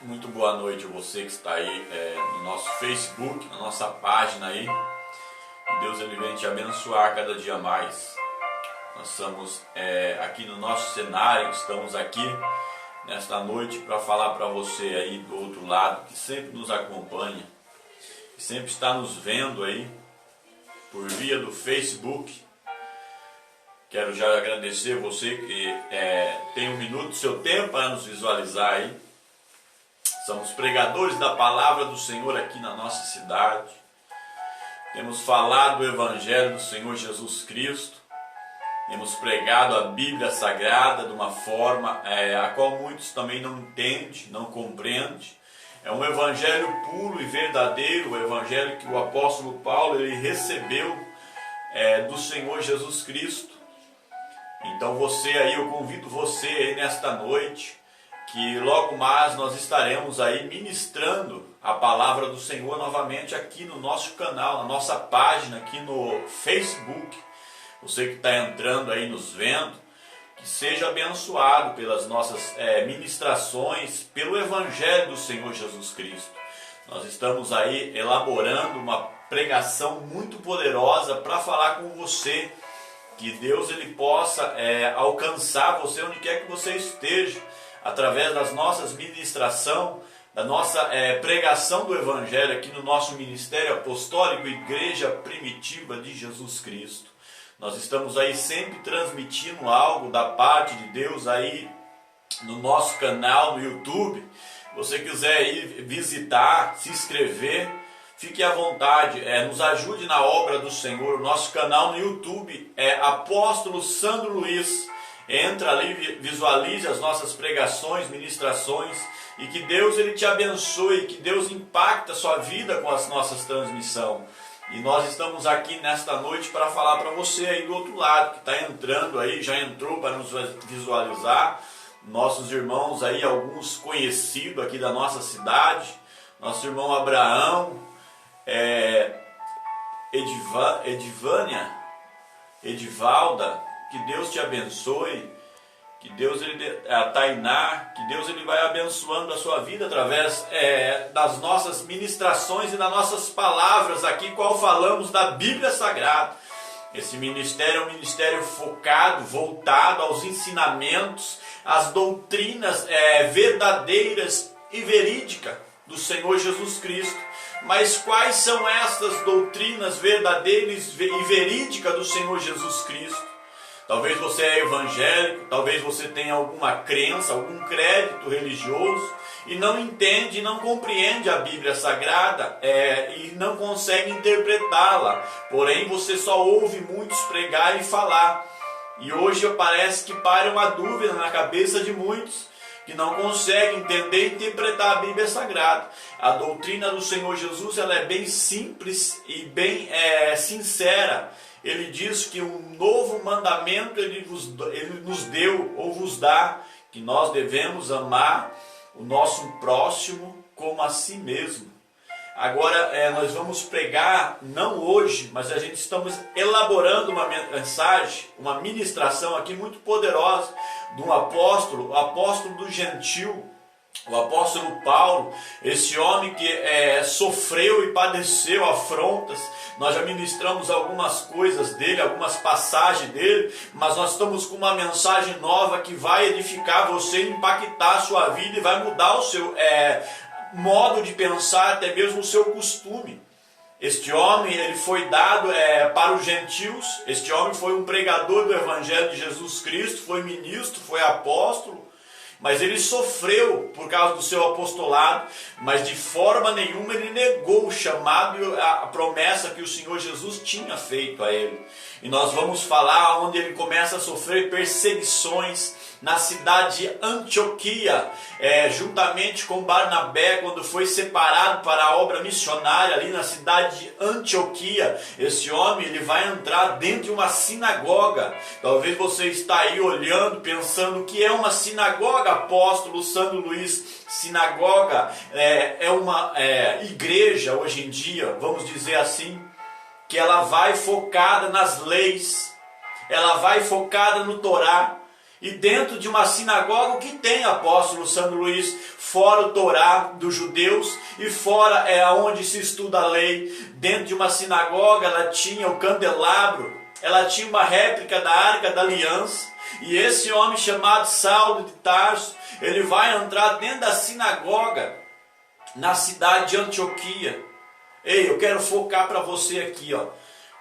Muito boa noite a você que está aí no nosso Facebook, na nossa página aí. Deus ele vem te abençoar cada dia mais. Nós estamos aqui no nosso cenário, estamos aqui nesta noite para falar para você aí do outro lado, que sempre nos acompanha, que sempre está nos vendo aí por via do Facebook. Quero já agradecer você que tem um minuto do seu tempo para nos visualizar aí. Somos pregadores da palavra do Senhor aqui na nossa cidade. Temos falado o Evangelho do Senhor Jesus Cristo. Temos pregado a Bíblia Sagrada de uma forma a qual muitos também não entendem, não compreendem. É um Evangelho puro e verdadeiro, o Evangelho que o apóstolo Paulo ele recebeu do Senhor Jesus Cristo. Então eu convido você aí nesta noite, que logo mais nós estaremos aí ministrando a palavra do Senhor novamente aqui no nosso canal, na nossa página aqui no Facebook. Você que está entrando aí nos vendo, que seja abençoado pelas nossas ministrações, pelo Evangelho do Senhor Jesus Cristo. Nós estamos aí elaborando uma pregação muito poderosa para falar com você, que Deus ele possa alcançar você onde quer que você esteja, através das nossas ministrações, da nossa pregação do Evangelho aqui no nosso Ministério Apostólico Igreja Primitiva de Jesus Cristo. Nós estamos aí sempre transmitindo algo da parte de Deus aí no nosso canal no YouTube. Se você quiser ir visitar, se inscrever, fique à vontade, nos ajude na obra do Senhor. O nosso canal no YouTube é Apóstolo Sandro Luiz. Entra ali, visualize as nossas pregações, ministrações, e que Deus ele te abençoe, que Deus impacte a sua vida com as nossas transmissões. E nós estamos aqui nesta noite para falar para você aí do outro lado, que está entrando aí, já entrou para nos visualizar, nossos irmãos aí, alguns conhecidos aqui da nossa cidade, nosso irmão Abraão, Edivalda, que Deus te abençoe, que Deus a Tainá, que Deus ele vai abençoando a sua vida através das nossas ministrações e das nossas palavras aqui, qual falamos da Bíblia Sagrada. Esse ministério é um ministério focado, voltado aos ensinamentos, às doutrinas verdadeiras e verídicas do Senhor Jesus Cristo. Mas quais são estas doutrinas verdadeiras e verídicas do Senhor Jesus Cristo? Talvez você é evangélico, talvez você tenha alguma crença, algum crédito religioso e não entende, não compreende a Bíblia Sagrada e não consegue interpretá-la. Porém, você só ouve muitos pregar e falar. E hoje parece que para uma dúvida na cabeça de muitos que não conseguem entender e interpretar a Bíblia Sagrada. A doutrina do Senhor Jesus ela é bem simples e bem sincera. Ele diz que um novo mandamento ele nos deu ou vos dá, que nós devemos amar o nosso próximo como a si mesmo. Agora nós vamos pregar, não hoje, mas a gente estamos elaborando uma mensagem, uma ministração aqui muito poderosa de um apóstolo, o apóstolo do gentil, o apóstolo Paulo, esse homem que sofreu e padeceu afrontas. Nós já ministramos algumas coisas dele, algumas passagens dele, mas nós estamos com uma mensagem nova que vai edificar você, impactar a sua vida e vai mudar o seu modo de pensar, até mesmo o seu costume. Este homem ele foi dado para os gentios, este homem foi um pregador do Evangelho de Jesus Cristo, foi ministro, foi apóstolo, mas ele sofreu por causa do seu apostolado, mas de forma nenhuma ele negou o chamado e a promessa que o Senhor Jesus tinha feito a ele. E nós vamos falar onde ele começa a sofrer perseguições na cidade de Antioquia, juntamente com Barnabé, quando foi separado para a obra missionária ali na cidade de Antioquia. Esse homem ele vai entrar dentro de uma sinagoga. Talvez você está aí olhando, pensando que é uma sinagoga, apóstolo Sandro Luiz. Sinagoga é uma igreja hoje em dia, vamos dizer assim, que ela vai focada nas leis, ela vai focada no Torá. E dentro de uma sinagoga, o que tem, apóstolo Sandro Luiz? Fora o Torá dos judeus e fora onde se estuda a lei. Dentro de uma sinagoga ela tinha o candelabro, ela tinha uma réplica da Arca da Aliança. E esse homem chamado Saulo de Tarso, ele vai entrar dentro da sinagoga na cidade de Antioquia. Ei, eu quero focar para você aqui, ó,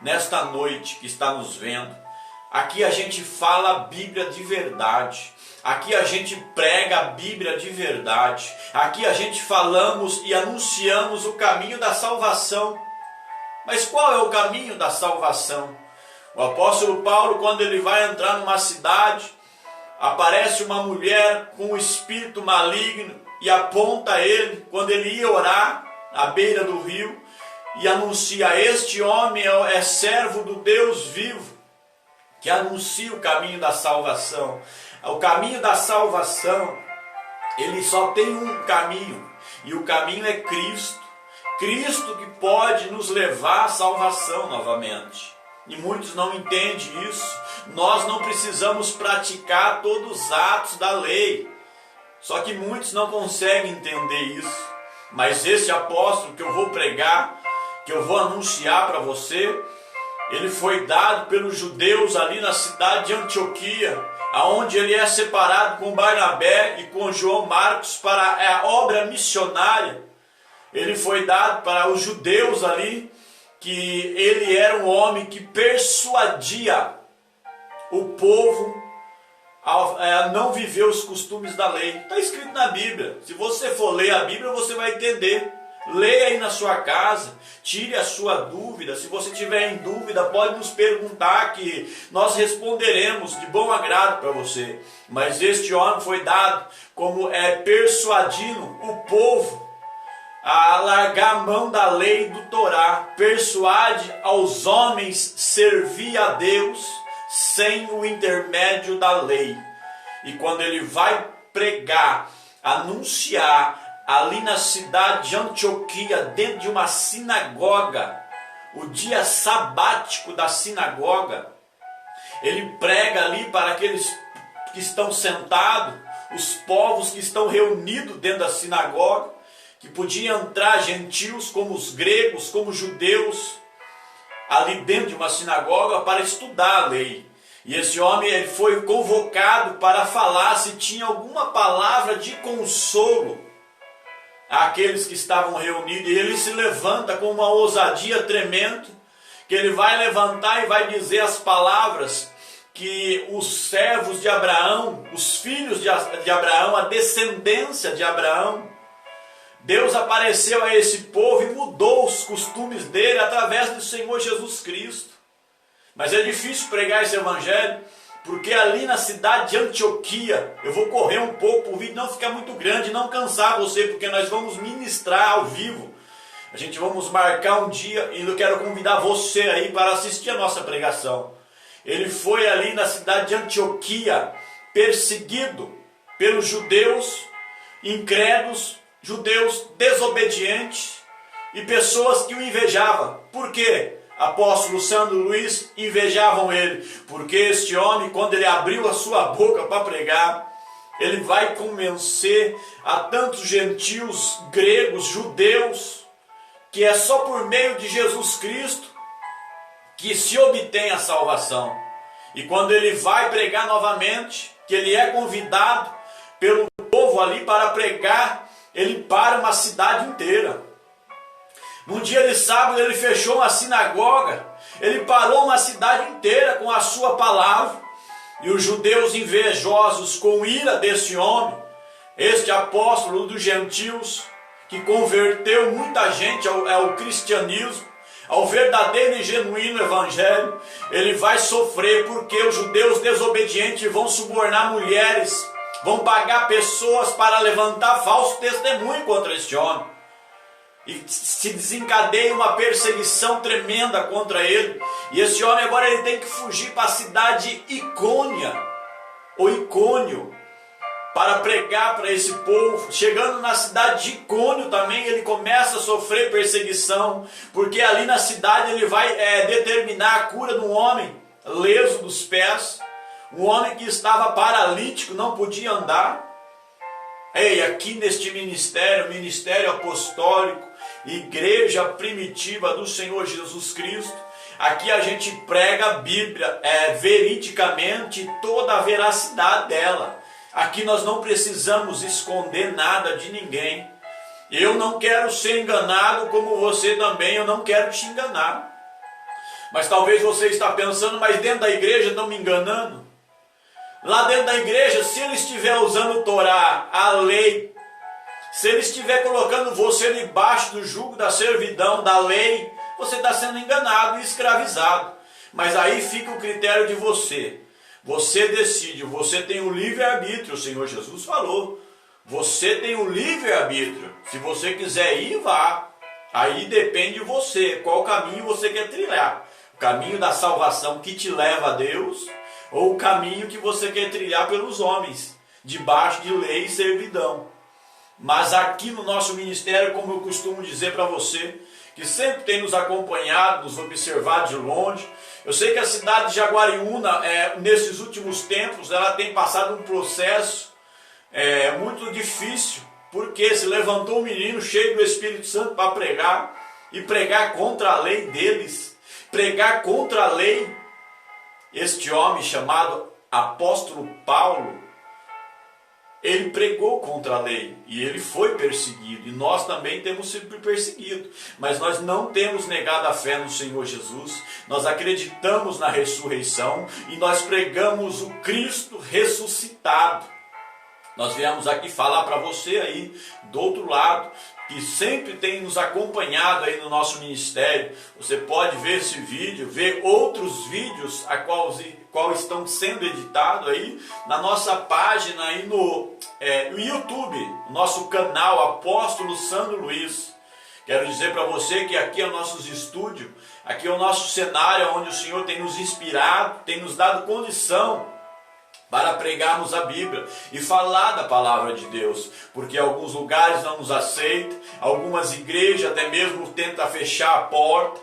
nesta noite que está nos vendo. Aqui a gente fala a Bíblia de verdade. Aqui a gente prega a Bíblia de verdade. Aqui a gente falamos e anunciamos o caminho da salvação. Mas qual é o caminho da salvação? O apóstolo Paulo, quando ele vai entrar numa cidade, aparece uma mulher com um espírito maligno e aponta ele, quando ele ia orar à beira do rio, e anuncia: este homem é servo do Deus vivo, que anuncia o caminho da salvação. O caminho da salvação, ele só tem um caminho, e o caminho é Cristo. Cristo que pode nos levar à salvação novamente. E muitos não entendem isso. Nós não precisamos praticar todos os atos da lei. Só que muitos não conseguem entender isso. Mas esse apóstolo que eu vou pregar, que eu vou anunciar para você, ele foi dado pelos judeus ali na cidade de Antioquia, aonde ele é separado com Barnabé e com João Marcos para a obra missionária. Ele foi dado para os judeus ali, que ele era um homem que persuadia o povo a não viver os costumes da lei. Está escrito na Bíblia. Se você for ler a Bíblia, você vai entender. Leia aí na sua casa, tire a sua dúvida. Se você tiver em dúvida, pode nos perguntar, que nós responderemos de bom agrado para você. Mas este homem foi dado como persuadindo o povo a largar a mão da lei do Torá. Persuade aos homens servir a Deus sem o intermédio da lei. E quando ele vai pregar, anunciar ali na cidade de Antioquia, dentro de uma sinagoga, o dia sabático da sinagoga, ele prega ali para aqueles que estão sentados, os povos que estão reunidos dentro da sinagoga, que podiam entrar gentios como os gregos, como os judeus, ali dentro de uma sinagoga para estudar a lei. E esse homem ele foi convocado para falar se tinha alguma palavra de consolo àqueles que estavam reunidos. E ele se levanta com uma ousadia tremenda, que ele vai levantar e vai dizer as palavras que os servos de Abraão, os filhos de Abraão, a descendência de Abraão, Deus apareceu a esse povo e mudou os costumes dele através do Senhor Jesus Cristo. Mas é difícil pregar esse evangelho, porque ali na cidade de Antioquia, eu vou correr um pouco para o vídeo não ficar muito grande, não cansar você, porque nós vamos ministrar ao vivo. A gente vamos marcar um dia e eu quero convidar você aí para assistir a nossa pregação. Ele foi ali na cidade de Antioquia, perseguido pelos judeus incrédulos, judeus desobedientes e pessoas que o invejavam. Por quê? Apóstolo Sandro Luiz, invejavam ele, porque este homem, quando ele abriu a sua boca para pregar, ele vai convencer a tantos gentios, gregos, judeus, que é só por meio de Jesus Cristo que se obtém a salvação. E quando ele vai pregar novamente, que ele é convidado pelo povo ali para pregar, ele para uma cidade inteira. Num dia de sábado ele fechou uma sinagoga, ele parou uma cidade inteira com a sua palavra. E os judeus invejosos, com ira desse homem, este apóstolo dos gentios, que converteu muita gente ao cristianismo, ao verdadeiro e genuíno evangelho, ele vai sofrer, porque os judeus desobedientes vão subornar mulheres, vão pagar pessoas para levantar falso testemunho contra este homem. E se desencadeia uma perseguição tremenda contra ele. E esse homem agora ele tem que fugir para a cidade de Icônia, ou Icônio, para pregar para esse povo. Chegando na cidade de Icônio também, ele começa a sofrer perseguição, porque ali na cidade ele vai determinar a cura de um homem leso dos pés. um homem que estava paralítico, não podia andar. Ei, aqui neste ministério, ministério apostólico, igreja primitiva do Senhor Jesus Cristo, aqui a gente prega a Bíblia veridicamente, toda a veracidade dela. Aqui nós não precisamos esconder nada de ninguém. Eu não quero ser enganado como você também, eu não quero te enganar. Mas talvez você está pensando, mas dentro da igreja estão me enganando. Lá dentro da igreja, se ele estiver usando o Torá, a lei, se ele estiver colocando você debaixo do jugo da servidão, da lei, você está sendo enganado e escravizado. Mas aí fica o critério de você. Você decide, você tem o livre-arbítrio, o Senhor Jesus falou. Você tem o livre-arbítrio. Se você quiser ir, vá. Aí depende de você, qual caminho você quer trilhar. O caminho da salvação que te leva a Deus, ou o caminho que você quer trilhar pelos homens, debaixo de lei e servidão. Mas aqui no nosso ministério, como eu costumo dizer para você, que sempre tem nos acompanhado, nos observado de longe, eu sei que a cidade de Jaguariúna, nesses últimos tempos, ela tem passado um processo muito difícil, porque se levantou um menino cheio do Espírito Santo para pregar, e pregar contra a lei deles, pregar contra a lei. Este homem chamado apóstolo Paulo, ele pregou contra a lei e ele foi perseguido, e nós também temos sido perseguidos, mas nós não temos negado a fé no Senhor Jesus, nós acreditamos na ressurreição e nós pregamos o Cristo ressuscitado. Nós viemos aqui falar para você aí do outro lado, que sempre tem nos acompanhado aí no nosso ministério. Você pode ver esse vídeo, ver outros vídeos a qual estão sendo editados aí na nossa página aí no YouTube, nosso canal Apóstolo Sandro Luiz. Quero dizer para você que aqui é o nosso estúdio, aqui é o nosso cenário onde o Senhor tem nos inspirado, tem nos dado condição para pregarmos a Bíblia e falar da palavra de Deus, porque alguns lugares não nos aceitam, algumas igrejas até mesmo tentam fechar a porta.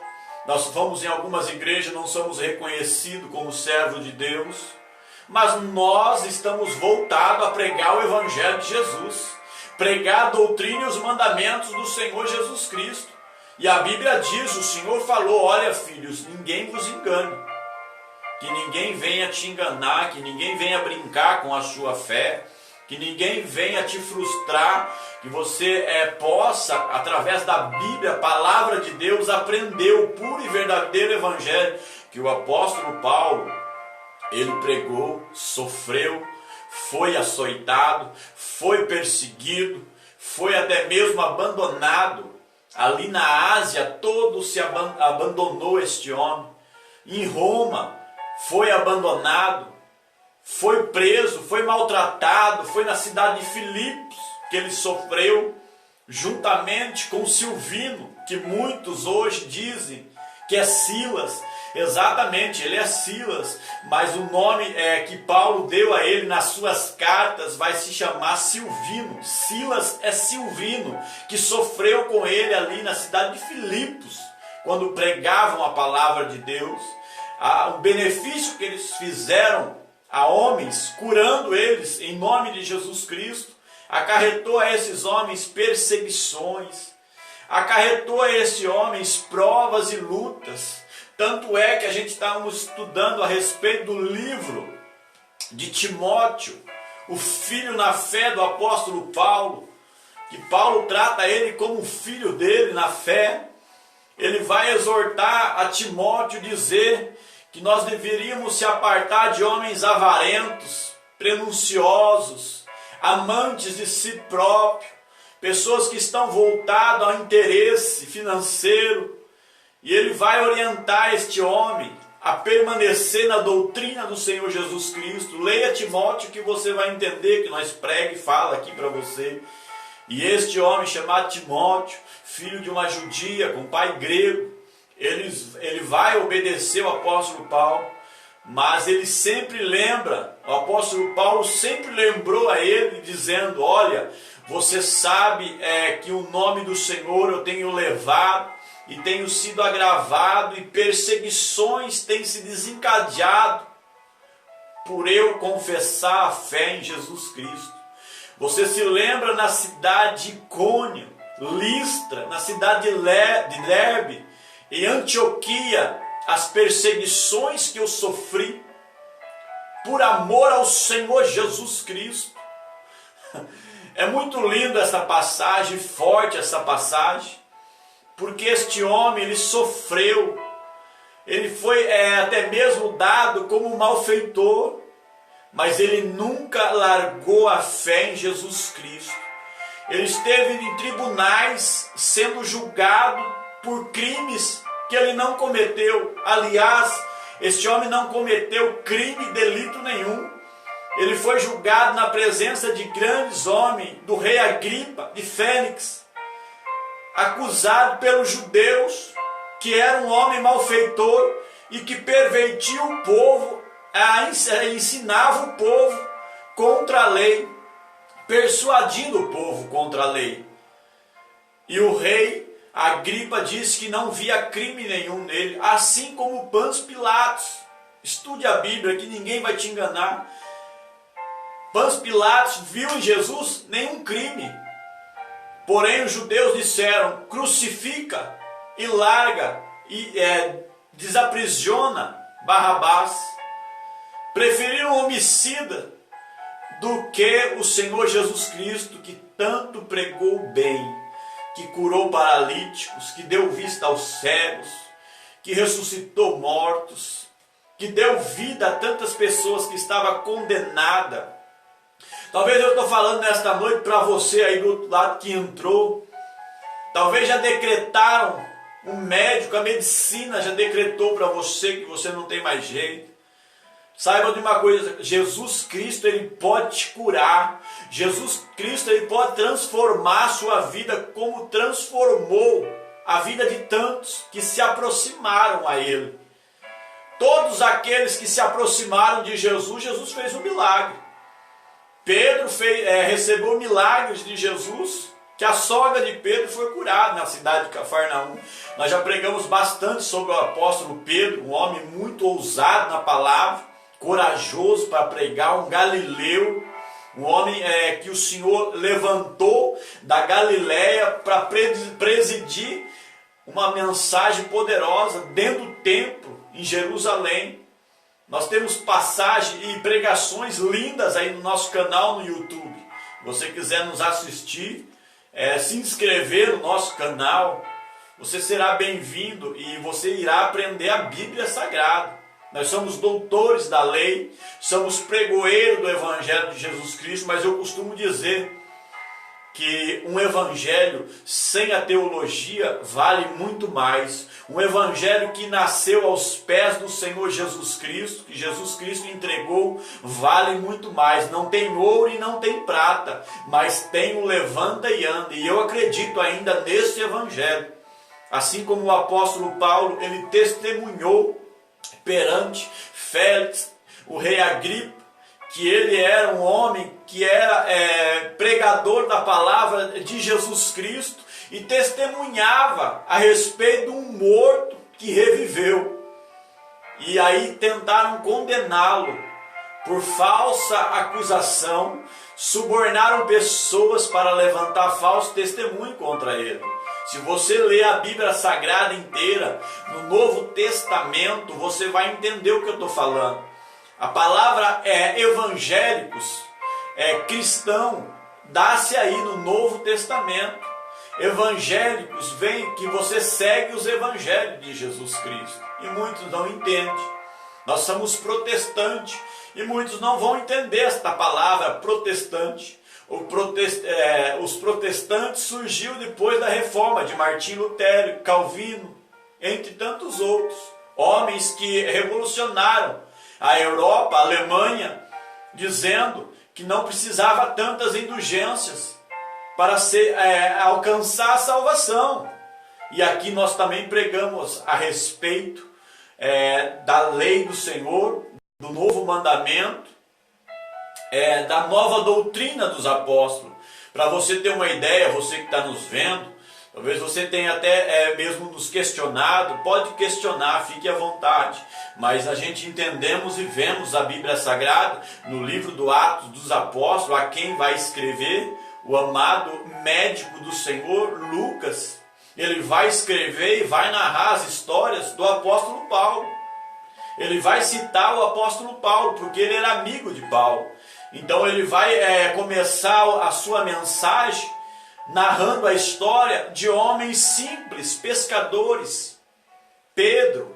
Nós vamos em algumas igrejas, não somos reconhecidos como servo de Deus, mas nós estamos voltados a pregar o Evangelho de Jesus, pregar a doutrina e os mandamentos do Senhor Jesus Cristo. E a Bíblia diz, o Senhor falou, olha filhos, ninguém vos engane, que ninguém venha te enganar, que ninguém venha brincar com a sua fé, que ninguém venha te frustrar, que você possa, através da Bíblia, a palavra de Deus, aprender o puro e verdadeiro Evangelho que o apóstolo Paulo, ele pregou, sofreu, foi açoitado, foi perseguido, foi até mesmo abandonado. Ali na Ásia, todo se abandonou este homem. Em Roma, foi abandonado, foi preso, foi maltratado, foi na cidade de Filipos que ele sofreu, juntamente com Silvino, que muitos hoje dizem que é Silas. Exatamente, ele é Silas, mas o nome que Paulo deu a ele nas suas cartas vai se chamar Silvino. Silas é Silvino, que sofreu com ele ali na cidade de Filipos, quando pregavam a palavra de Deus. O benefício que eles fizeram a homens, curando eles em nome de Jesus Cristo, acarretou a esses homens perseguições, acarretou a esses homens provas e lutas. Tanto é que a gente estávamos estudando a respeito do livro de Timóteo, o filho na fé do apóstolo Paulo, que Paulo trata ele como filho dele na fé. Ele vai exortar a Timóteo, dizer que nós deveríamos se apartar de homens avarentos, prenunciosos, amantes de si próprio, pessoas que estão voltadas ao interesse financeiro. E ele vai orientar este homem a permanecer na doutrina do Senhor Jesus Cristo. Leia Timóteo que você vai entender que nós prega e fala aqui para você. E este homem chamado Timóteo, filho de uma judia com pai grego, ele vai obedecer o apóstolo Paulo, mas ele sempre lembra, o apóstolo Paulo sempre lembrou a ele, dizendo, olha, você sabe que o nome do Senhor eu tenho levado, e tenho sido agravado, e perseguições têm se desencadeado por eu confessar a fé em Jesus Cristo. Você se lembra na cidade de Icônio, Listra, na cidade de Derbe, em Antioquia, as perseguições que eu sofri por amor ao Senhor Jesus Cristo. É muito lindo essa passagem, forte essa passagem, porque este homem, ele sofreu, ele foi até mesmo dado como malfeitor, mas ele nunca largou a fé em Jesus Cristo. Ele esteve em tribunais sendo julgado por crimes que ele não cometeu. Aliás, este homem não cometeu crime e delito nenhum. Ele foi julgado na presença de grandes homens, do rei Agripa, de Fênix, acusado pelos judeus, que era um homem malfeitor e que pervertia o povo, ensinava o povo contra a lei, persuadindo o povo contra a lei. E o rei Agripa disse que não via crime nenhum nele, assim como Pôncio Pilatos. Estude a Bíblia que ninguém vai te enganar. Pôncio Pilatos viu em Jesus nenhum crime. Porém os judeus disseram: crucifica e larga e desaprisiona Barrabás. Preferiram um homicida do que o Senhor Jesus Cristo, que tanto pregou o bem, que curou paralíticos, que deu vista aos cegos, que ressuscitou mortos, que deu vida a tantas pessoas que estavam condenadas. Talvez eu estou falando nesta noite para você aí do outro lado que entrou. Talvez já decretaram, um médico, a medicina já decretou para você que você não tem mais jeito. Saiba de uma coisa: Jesus Cristo, ele pode te curar. Jesus Cristo, ele pode transformar a sua vida como transformou a vida de tantos que se aproximaram a ele. Todos aqueles que se aproximaram de Jesus, Jesus fez um milagre. Pedro recebeu milagres de Jesus, que a sogra de Pedro foi curada na cidade de Cafarnaum. Nós já pregamos bastante sobre o apóstolo Pedro, um homem muito ousado na palavra, corajoso para pregar, um galileu, um homem que o Senhor levantou da Galileia para presidir uma mensagem poderosa dentro do templo em Jerusalém. Nós temos passagens e pregações lindas aí no nosso canal no YouTube. Se você quiser nos assistir, se inscrever no nosso canal, você será bem-vindo e você irá aprender a Bíblia Sagrada. Nós somos doutores da lei, somos pregoeiros do Evangelho de Jesus Cristo, mas eu costumo dizer que um evangelho sem a teologia vale muito mais. Um evangelho que nasceu aos pés do Senhor Jesus Cristo, que Jesus Cristo entregou, vale muito mais. Não tem ouro e não tem prata, mas tem o levanta e anda. E eu acredito ainda nesse evangelho. Assim como o apóstolo Paulo, ele testemunhou perante Félix, o rei Agripa, que ele era um homem que era pregador da palavra de Jesus Cristo e testemunhava a respeito de um morto que reviveu. E aí tentaram condená-lo por falsa acusação, subornaram pessoas para levantar falso testemunho contra ele. Se você ler a Bíblia Sagrada inteira, no Novo Testamento, você vai entender o que eu estou falando. A palavra evangélicos, cristão, dá-se aí no Novo Testamento. Evangélicos vem que você segue os evangelhos de Jesus Cristo. E muitos não entendem. Nós somos protestantes e muitos não vão entender esta palavra protestante. Os protestantes surgiu depois da reforma de Martinho Lutero, Calvino, entre tantos outros. Homens que revolucionaram a Europa, a Alemanha, dizendo que não precisava tantas indulgências para alcançar a salvação. E aqui nós também pregamos a respeito da lei do Senhor, do novo mandamento, da nova doutrina dos apóstolos. Para você ter uma ideia, você que está nos vendo, Talvez você tenha até mesmo nos questionado, pode questionar, fique à vontade. Mas a gente entendemos e vemos a Bíblia Sagrada, no livro do Atos dos Apóstolos, a quem vai escrever, o amado médico do Senhor, Lucas. Ele vai escrever e vai narrar as histórias do apóstolo Paulo. Ele vai citar o apóstolo Paulo, porque ele era amigo de Paulo. Então ele vai começar a sua mensagem narrando a história de homens simples, pescadores, Pedro,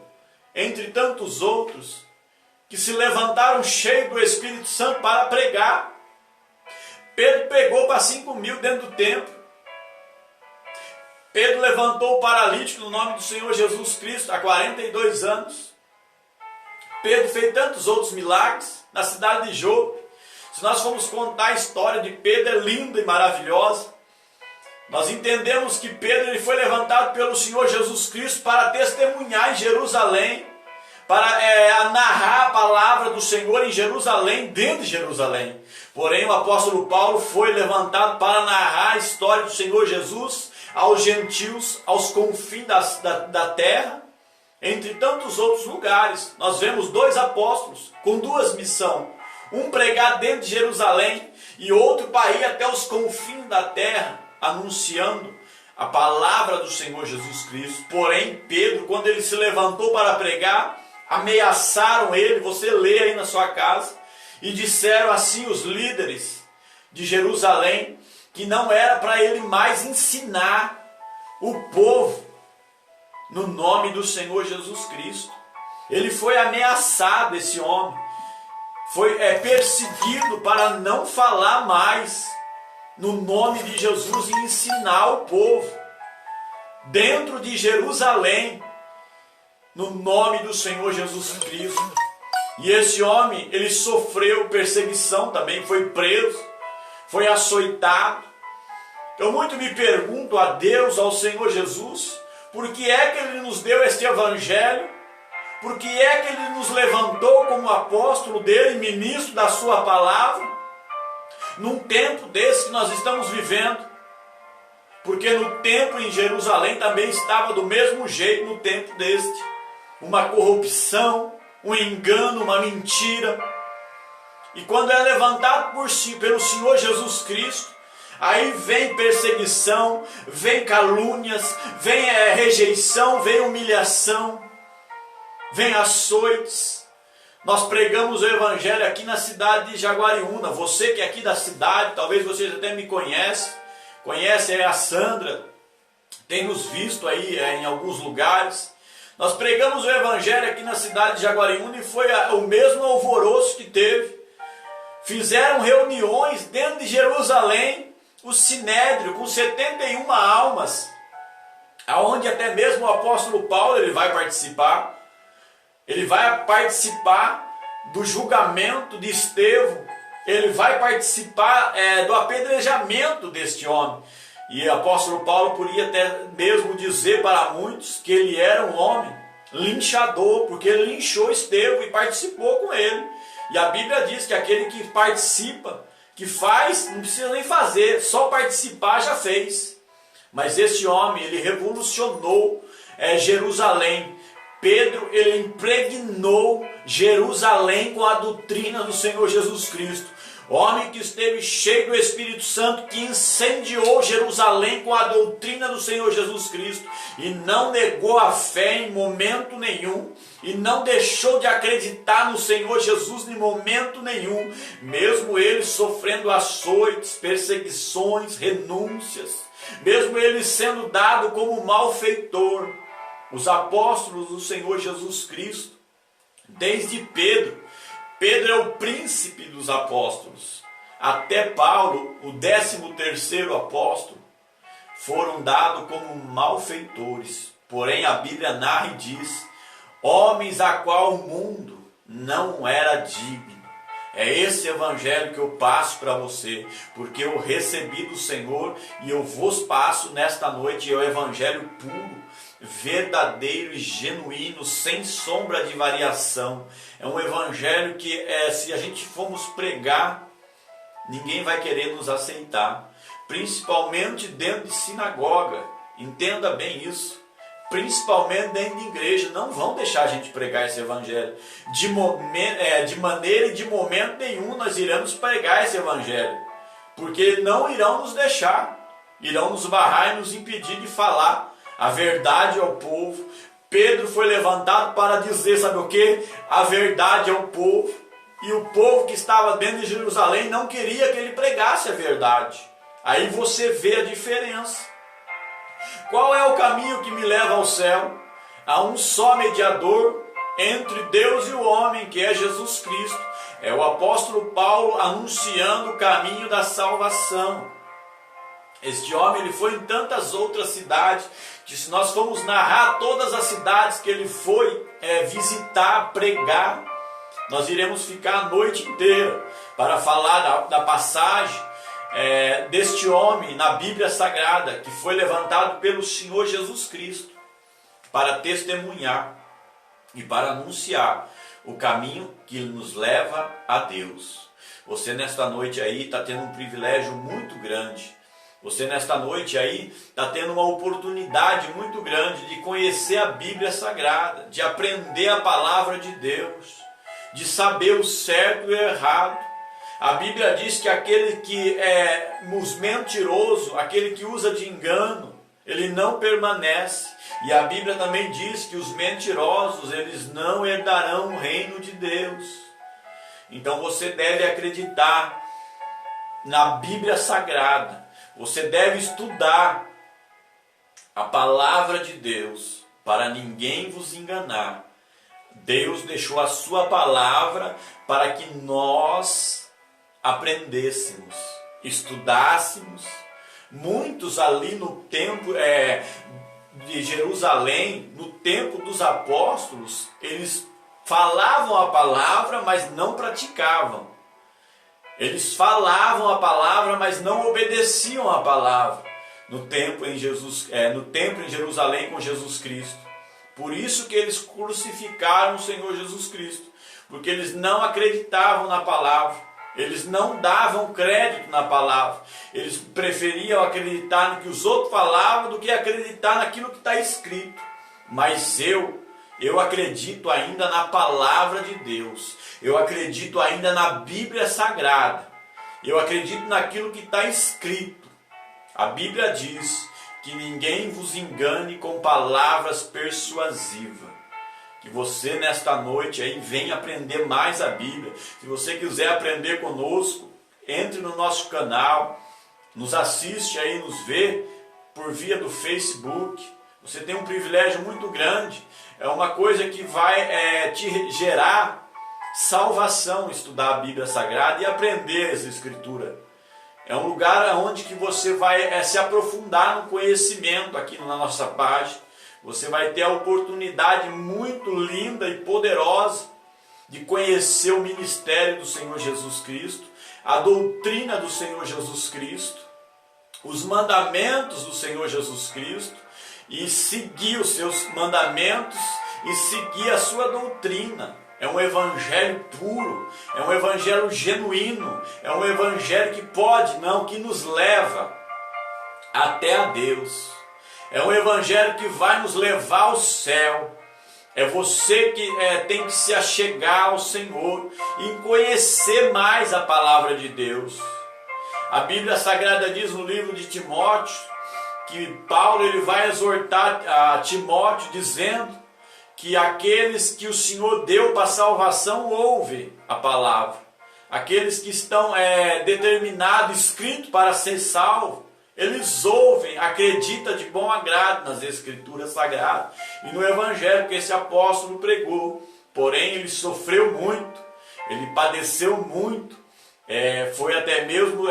entre tantos outros, que se levantaram cheios do Espírito Santo para pregar. Pedro pegou para 5.000 dentro do templo. Pedro levantou o paralítico no nome do Senhor Jesus Cristo há 42 anos. Pedro fez tantos outros milagres na cidade de Jope. Se nós formos contar a história de Pedro, é linda e maravilhosa. Nós entendemos que Pedro ele foi levantado pelo Senhor Jesus Cristo para testemunhar em Jerusalém, para narrar a palavra do Senhor em Jerusalém, dentro de Jerusalém. Porém, o apóstolo Paulo foi levantado para narrar a história do Senhor Jesus aos gentios, aos confins da terra, entre tantos outros lugares. Nós vemos 2 apóstolos com 2 missões. Um pregar dentro de Jerusalém e outro para ir até os confins da terra, anunciando a palavra do Senhor Jesus Cristo. Porém, Pedro, quando ele se levantou para pregar, ameaçaram ele, você lê aí na sua casa, e disseram assim os líderes de Jerusalém, que não era para ele mais ensinar o povo no nome do Senhor Jesus Cristo. Ele foi ameaçado, esse homem, foi perseguido para não falar mais no nome de Jesus e ensinar o povo dentro de Jerusalém, no nome do Senhor Jesus Cristo. E esse homem, ele sofreu perseguição também, foi preso, foi açoitado. Eu muito me pergunto a Deus, ao Senhor Jesus, por que é que Ele nos deu este Evangelho? Por que é que Ele nos levantou como apóstolo dele, ministro da sua palavra? Num tempo desse que nós estamos vivendo. Porque no templo em Jerusalém também estava do mesmo jeito no tempo deste. Uma corrupção, um engano, uma mentira. E quando é levantado pelo Senhor Jesus Cristo, aí vem perseguição, vem calúnias, vem rejeição, vem humilhação, vem açoites. Nós pregamos o Evangelho aqui na cidade de Jaguariúna. Você que é aqui da cidade, talvez vocês até me conhece a Sandra, tem nos visto aí em alguns lugares. Nós pregamos o Evangelho aqui na cidade de Jaguariúna e foi o mesmo alvoroço que teve. Fizeram reuniões dentro de Jerusalém, o Sinédrio, com 71 almas, aonde até mesmo o apóstolo Paulo ele vai participar. Ele vai participar do julgamento de Estevão, ele vai participar do apedrejamento deste homem. E o apóstolo Paulo podia até mesmo dizer para muitos que ele era um homem linchador, porque ele linchou Estevão e participou com ele. E a Bíblia diz que aquele que participa, que faz, não precisa nem fazer, só participar já fez. Mas esse homem, ele revolucionou Jerusalém. Pedro, ele impregnou Jerusalém com a doutrina do Senhor Jesus Cristo. Homem que esteve cheio do Espírito Santo, que incendiou Jerusalém com a doutrina do Senhor Jesus Cristo e não negou a fé em momento nenhum e não deixou de acreditar no Senhor Jesus em momento nenhum, mesmo ele sofrendo açoites, perseguições, renúncias, mesmo ele sendo dado como malfeitor. Os apóstolos do Senhor Jesus Cristo, desde Pedro é o príncipe dos apóstolos, até Paulo, o 13º apóstolo, foram dados como malfeitores. Porém a Bíblia narra e diz, homens a qual o mundo não era digno. É esse evangelho que eu passo para você, porque eu recebi do Senhor e eu vos passo nesta noite, é o evangelho puro, verdadeiro e genuíno, sem sombra de variação. É um evangelho que se a gente formos pregar, ninguém vai querer nos aceitar, principalmente dentro de sinagoga. Entenda bem isso. Principalmente dentro de igreja, não vão deixar a gente pregar esse evangelho. De maneira e de momento nenhum nós iremos pregar esse evangelho. Porque não irão nos deixar. Irão nos barrar e nos impedir de falar a verdade ao povo. Pedro foi levantado para dizer, sabe o que? A verdade ao povo. E o povo que estava dentro de Jerusalém não queria que ele pregasse a verdade. Aí você vê a diferença. Qual é o caminho que me leva ao céu? Há um só mediador entre Deus e o homem, que é Jesus Cristo. É o apóstolo Paulo anunciando o caminho da salvação. Este homem ele foi em tantas outras cidades, que se nós formos narrar todas as cidades que ele foi visitar, pregar, nós iremos ficar a noite inteira para falar da passagem deste homem na Bíblia Sagrada, que foi levantado pelo Senhor Jesus Cristo para testemunhar e para anunciar o caminho que nos leva a Deus. Você nesta noite aí está tendo um privilégio muito grande. Você nesta noite aí está tendo uma oportunidade muito grande de conhecer a Bíblia Sagrada, de aprender a palavra de Deus, de saber o certo e o errado. A Bíblia diz que aquele que é mentiroso, aquele que usa de engano, ele não permanece. E a Bíblia também diz que os mentirosos, eles não herdarão o reino de Deus. Então você deve acreditar na Bíblia Sagrada. Você deve estudar a palavra de Deus para ninguém vos enganar. Deus deixou a sua palavra para que nós aprendêssemos, estudássemos. Muitos ali no templo de Jerusalém, no tempo dos apóstolos, eles falavam a palavra, mas não praticavam. Eles falavam a palavra, mas não obedeciam a palavra no templo em Jerusalém com Jesus Cristo. Por isso que eles crucificaram o Senhor Jesus Cristo, porque eles não acreditavam na palavra, eles não davam crédito na palavra, eles preferiam acreditar no que os outros falavam do que acreditar naquilo que está escrito. Mas eu acredito ainda na palavra de Deus, eu acredito ainda na Bíblia Sagrada, eu acredito naquilo que está escrito. A Bíblia diz que ninguém vos engane com palavras persuasivas. Que você nesta noite aí venha aprender mais a Bíblia. Se você quiser aprender conosco, entre no nosso canal, nos assiste aí, nos vê por via do Facebook. Você tem um privilégio muito grande. É uma coisa que vai te gerar salvação, estudar a Bíblia Sagrada e aprender essa Escritura. É um lugar onde que você vai se aprofundar no conhecimento aqui na nossa página. Você vai ter a oportunidade muito linda e poderosa de conhecer o ministério do Senhor Jesus Cristo, a doutrina do Senhor Jesus Cristo, os mandamentos do Senhor Jesus Cristo, e seguir os seus mandamentos e seguir a sua doutrina. É um evangelho puro, é um evangelho genuíno, é um evangelho que nos leva até a Deus. É um evangelho que vai nos levar ao céu. É você que tem que se achegar ao Senhor e conhecer mais a palavra de Deus. A Bíblia Sagrada diz no livro de Timóteo que Paulo ele vai exortar a Timóteo dizendo que aqueles que o Senhor deu para salvação ouvem a palavra. Aqueles que estão determinados, escritos para ser salvos, eles ouvem, acreditam de bom agrado nas Escrituras Sagradas e no Evangelho que esse apóstolo pregou. Porém, ele sofreu muito, ele padeceu muito, foi até mesmo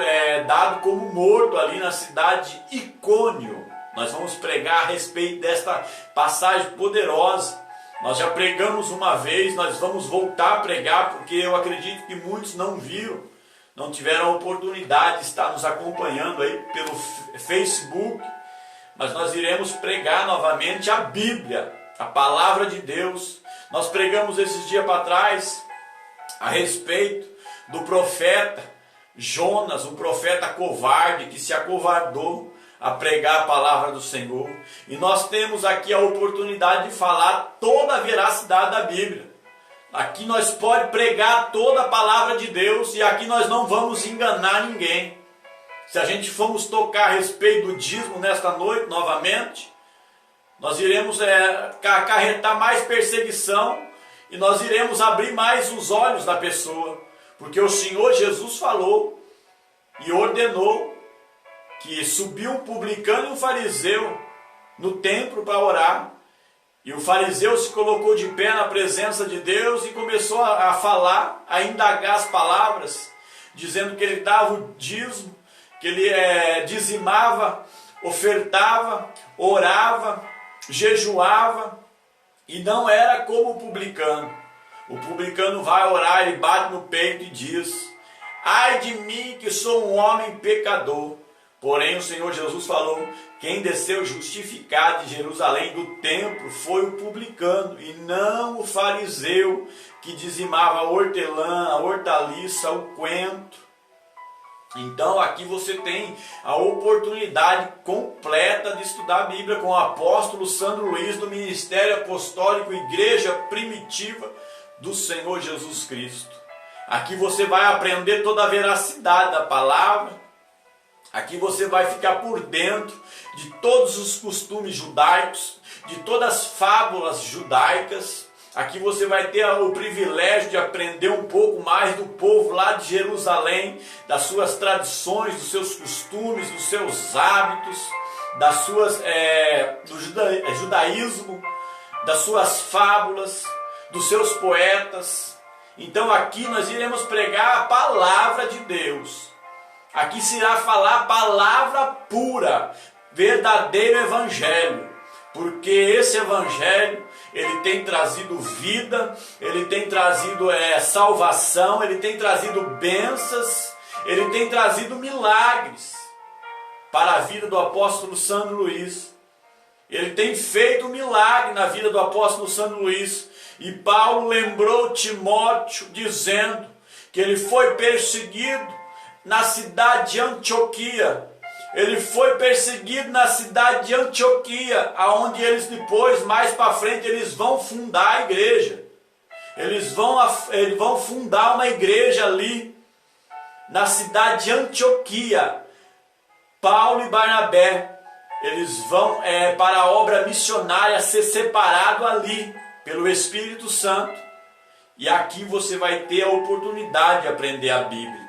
dado como morto ali na cidade de Icônio. Nós vamos pregar a respeito desta passagem poderosa. Nós já pregamos uma vez, nós vamos voltar a pregar, porque eu acredito que muitos não viram, não tiveram a oportunidade de estar nos acompanhando aí pelo Facebook, mas nós iremos pregar novamente a Bíblia, a palavra de Deus. Nós pregamos esses dias para trás a respeito do profeta Jonas, um profeta covarde que se acovardou. a pregar a palavra do Senhor. E nós temos aqui a oportunidade de falar toda a veracidade da Bíblia. Aqui nós podemos pregar toda a palavra de Deus e aqui nós não vamos enganar ninguém. Se a gente formos tocar a respeito do dízimo nesta noite novamente, nós iremos acarretar mais perseguição e nós iremos abrir mais os olhos da pessoa. Porque o Senhor Jesus falou e ordenou que subiu um publicano e um fariseu no templo para orar. E o fariseu se colocou de pé na presença de Deus e começou a falar, a indagar as palavras, dizendo que ele dava o dízimo, que ele dizimava, ofertava, orava, jejuava, e não era como o publicano. O publicano vai orar, ele bate no peito e diz: ai de mim que sou um homem pecador. Porém o Senhor Jesus falou: quem desceu justificado de Jerusalém do templo foi o publicano, e não o fariseu que dizimava a hortelã, a hortaliça, o coentro. Então aqui você tem a oportunidade completa de estudar a Bíblia com o apóstolo Sandro Luiz do Ministério Apostólico Igreja Primitiva do Senhor Jesus Cristo. Aqui você vai aprender toda a veracidade da palavra. Aqui você vai ficar por dentro de todos os costumes judaicos, de todas as fábulas judaicas. Aqui você vai ter o privilégio de aprender um pouco mais do povo lá de Jerusalém, das suas tradições, dos seus costumes, dos seus hábitos, do judaísmo, das suas fábulas, dos seus poetas. Então aqui nós iremos pregar a palavra de Deus. Aqui se irá falar a palavra pura, verdadeiro evangelho, porque esse evangelho, ele tem trazido vida, ele tem trazido salvação, ele tem trazido bênçãos, ele tem trazido milagres para a vida do apóstolo Sandro Luiz. Ele tem feito um milagre na vida do apóstolo Sandro Luiz. E Paulo lembrou Timóteo dizendo que ele foi perseguido na cidade de Antioquia. Ele foi perseguido na cidade de Antioquia, aonde eles depois, mais para frente, eles vão fundar a igreja. Eles vão fundar uma igreja ali, na cidade de Antioquia. Paulo e Barnabé, eles vão para a obra missionária ser separado ali, pelo Espírito Santo. E aqui você vai ter a oportunidade de aprender a Bíblia.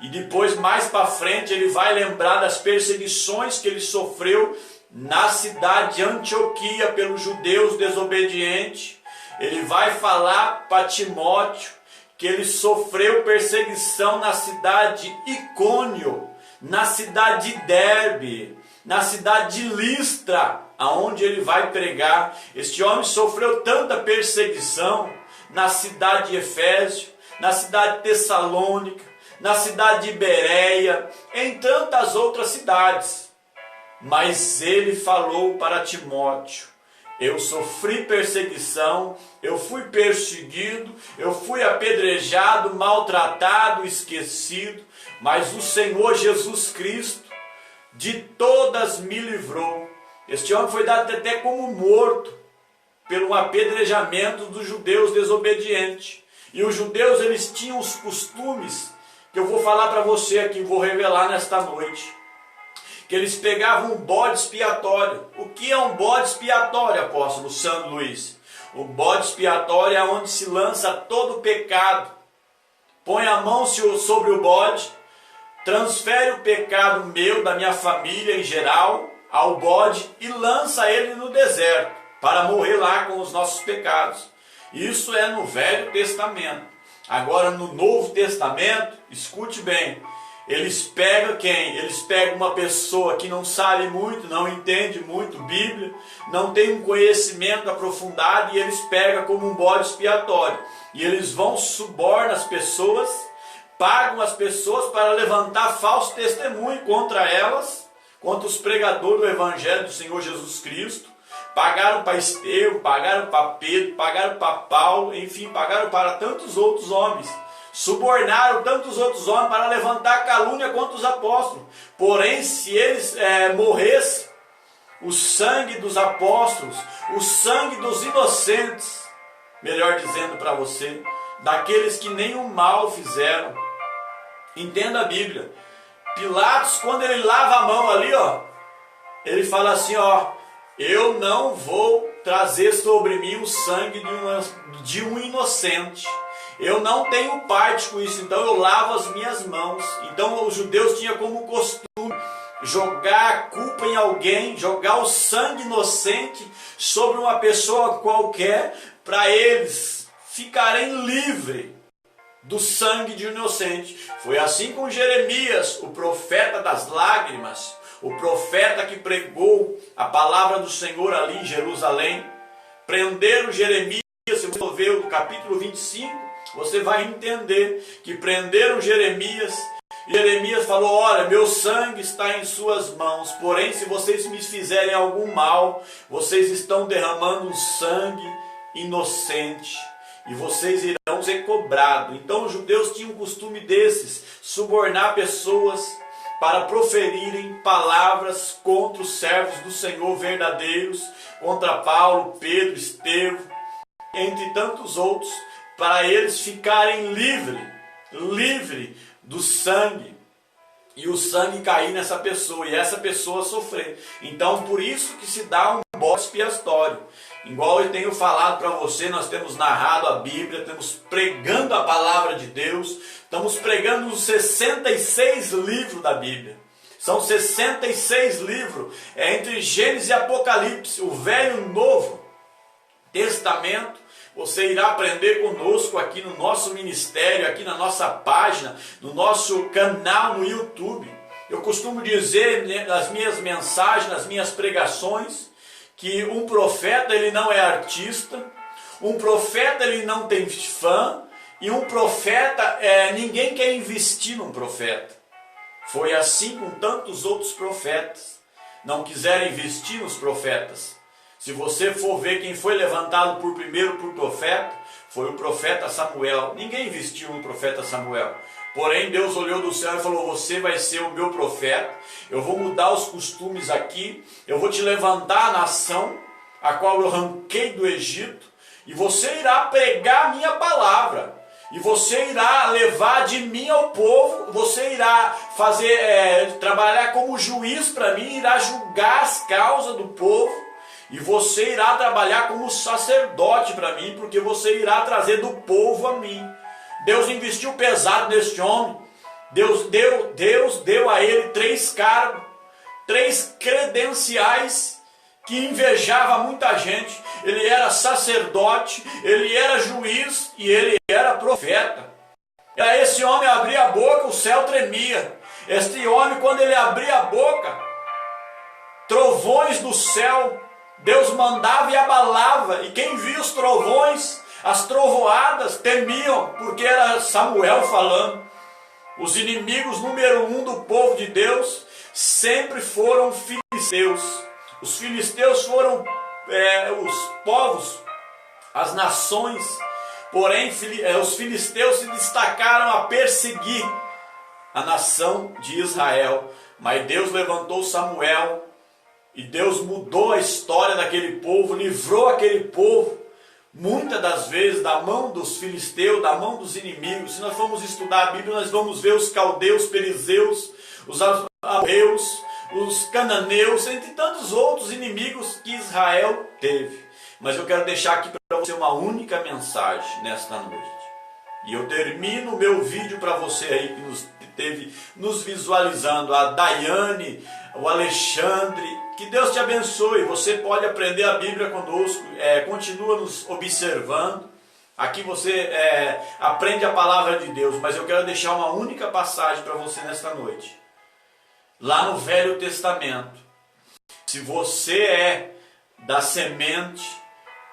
E depois, mais para frente, ele vai lembrar das perseguições que ele sofreu na cidade de Antioquia pelos judeus desobedientes. Ele vai falar para Timóteo que ele sofreu perseguição na cidade de Icônio, na cidade de Derbe, na cidade de Listra, aonde ele vai pregar. Este homem sofreu tanta perseguição na cidade de Efésio, na cidade de Tessalônica, na cidade de Bereia, em tantas outras cidades. Mas ele falou para Timóteo: eu sofri perseguição, eu fui perseguido, eu fui apedrejado, maltratado, esquecido, mas o Senhor Jesus Cristo de todas me livrou. Este homem foi dado até como morto pelo apedrejamento dos judeus desobedientes. E os judeus, eles tinham os costumes que eu vou falar para você aqui, vou revelar nesta noite. Que eles pegavam um bode expiatório. O que é um bode expiatório, apóstolo Sandro Luiz? O bode expiatório é onde se lança todo o pecado. Põe a mão sobre o bode, transfere o pecado meu, da minha família em geral, ao bode e lança ele no deserto, para morrer lá com os nossos pecados. Isso é no Velho Testamento. Agora no Novo Testamento, escute bem, eles pegam quem? Eles pegam uma pessoa que não sabe muito, não entende muito Bíblia, não tem um conhecimento aprofundado, e eles pegam como um bode expiatório. E eles vão subornar as pessoas, pagam as pessoas para levantar falso testemunho contra elas, contra os pregadores do Evangelho do Senhor Jesus Cristo. Pagaram para Estevão, pagaram para Pedro, pagaram para Paulo, enfim, pagaram para tantos outros homens. subornaram tantos outros homens para levantar calúnia contra os apóstolos. Porém, se eles morressem, o sangue dos apóstolos, o sangue dos inocentes, melhor dizendo para você, daqueles que nem o mal fizeram. Entenda a Bíblia. Pilatos, quando ele lava a mão ali, ele fala assim, eu não vou trazer sobre mim o sangue de um inocente. Eu não tenho parte com isso, então eu lavo as minhas mãos. Então os judeus tinham como costume jogar a culpa em alguém, jogar o sangue inocente sobre uma pessoa qualquer, para eles ficarem livres do sangue de um inocente. Foi assim com Jeremias, o profeta das lágrimas, o profeta que pregou a palavra do Senhor ali em Jerusalém. Prenderam Jeremias, se você for ver o capítulo 25, você vai entender que prenderam Jeremias. Jeremias falou, olha, meu sangue está em suas mãos, porém se vocês me fizerem algum mal, vocês estão derramando um sangue inocente e vocês irão ser cobrados. Então os judeus tinham um costume desses, subornar pessoas para proferirem palavras contra os servos do Senhor verdadeiros, contra Paulo, Pedro, Estevão, entre tantos outros, para eles ficarem livres do sangue, e o sangue cair nessa pessoa, e essa pessoa sofrer. Então por isso que se dá um bode expiatório. Igual eu tenho falado para você, nós temos narrado a Bíblia, estamos pregando a palavra de Deus, estamos pregando os 66 livros da Bíblia. São 66 livros, entre Gênesis e Apocalipse, o Velho e o Novo Testamento. Você irá aprender conosco aqui no nosso ministério, aqui na nossa página, no nosso canal no YouTube. Eu costumo dizer nas minhas mensagens, nas minhas pregações, que um profeta ele não é artista, um profeta ele não tem fã, e um profeta, ninguém quer investir num profeta. Foi assim com tantos outros profetas. Não quiseram investir nos profetas. Se você for ver quem foi levantado primeiro por profeta, foi o profeta Samuel. Ninguém investiu no profeta Samuel. Porém, Deus olhou do céu e falou, você vai ser o meu profeta, eu vou mudar os costumes aqui, eu vou te levantar a nação, a qual eu arranquei do Egito, e você irá pregar a minha palavra, e você irá levar de mim ao povo, você irá trabalhar como juiz para mim, irá julgar as causas do povo, e você irá trabalhar como sacerdote para mim, porque você irá trazer do povo a mim. Deus investiu pesado neste homem. Deus deu a ele 3 cargos, 3 credenciais que invejava muita gente. Ele era sacerdote, ele era juiz e ele era profeta. E aí esse homem abria a boca, o céu tremia. Este homem, quando ele abria a boca, trovões do céu, Deus mandava e abalava, e quem via os trovões, as trovoadas, temiam, porque era Samuel falando. Os inimigos número 1 do povo de Deus sempre foram filisteus. Os filisteus foram os povos, as nações, porém os filisteus se destacaram a perseguir a nação de Israel. Mas Deus levantou Samuel, e Deus mudou a história daquele povo, livrou aquele povo, muitas das vezes, da mão dos filisteus, da mão dos inimigos. Se nós formos estudar a Bíblia, nós vamos ver os caldeus, perizeus, os amorreus, os cananeus, entre tantos outros inimigos que Israel teve. Mas eu quero deixar aqui para você uma única mensagem nesta noite. E eu termino o meu vídeo para você aí que esteve nos visualizando, a Daiane, o Alexandre. Que Deus te abençoe. Você pode aprender a Bíblia conosco, continua nos observando. Aqui você aprende a palavra de Deus, mas eu quero deixar uma única passagem para você nesta noite. Lá no Velho Testamento, se você é da semente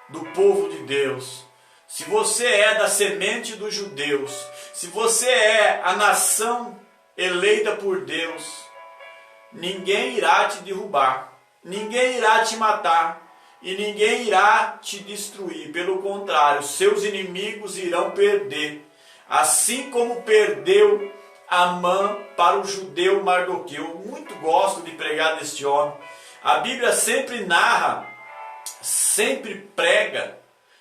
do povo de Deus, se você é da semente dos judeus, se você é a nação eleita por Deus, ninguém irá te derrubar, ninguém irá te matar e ninguém irá te destruir. Pelo contrário, seus inimigos irão perder assim como perdeu Amã para o judeu Mardoqueu. Eu muito gosto de pregar deste homem. A Bíblia sempre narra, sempre prega